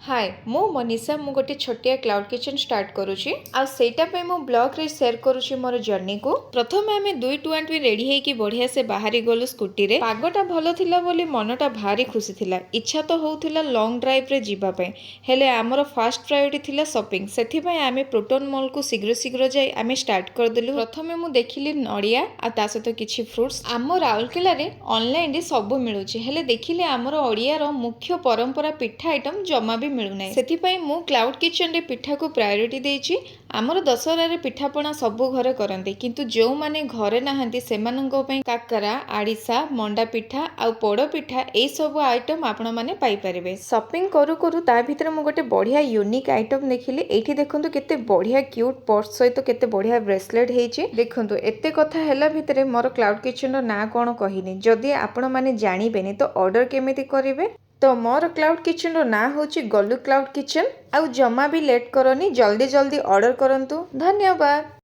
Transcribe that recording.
हाय मो मनीषा मु गोटे छोटिया क्लाउड किचन स्टार्ट करुँची आ सेटा पे मो ब्लॉग रे शेयर करुँची मोर जर्नी को। प्रथम आमे दुई टुआं टुई रेडी हेकी बढ़िया से बाहरी गलु स्कूटी रे। पागटा भलो थिला बोली मनटा भारी खुशी थिला। इच्छा तो होउथिला लॉन्ग ड्राइव रे जीवा पे, हेले आमर फास्ट प्रायोरिटी थिला शॉपिंग। सेथि पय आमे प्रोटोन मॉल को शीघ्र शीघ्र जाई आमे स्टार्ट कर देलु। प्रथमे मु देखिली नड़िया आ ता सहित किछि फ्रूट्स। आम राउरकेला रे ऑनलाइन रे सब मिलुची, हेले देखिले आमर ओडिया रो मुख्य परंपरा पिठा आइटम जमा भी मिलुना। सेथिपाई मु क्लाउड किचन रे पिठा को प्रायोरिटी देइची। आमर दशहरा रे पिठापणा सबु घरे करंती, किंतु जो माने घरे नाहंती सेमानंको पई काकरा, आड़िसा, मंडा पिठा आ पोड़ पिठा ए सब आइटम आपण माने पाई परिबे। शॉपिंग करू करू ता भितर मु गोटे बढ़िया यूनिक आइटम देखिली। एठी देखंतु केते बढ़िया क्यूट पर्स सहित केते बढ़िया ब्रेसलेट हेची। देखंतु एते कथा हैला भितरे मोर क्लाउड किचन रो ना कोन कहिनी। जदि आपण माने जानिबेनी तो ऑर्डर केमिति करिवे। तो मोर क्लाउड किचन रो ना होची गलु क्लाउड किचन। आउ जमा भी लेट करनी, जल्दी जल्दी ऑर्डर करंतु। धन्यवाद।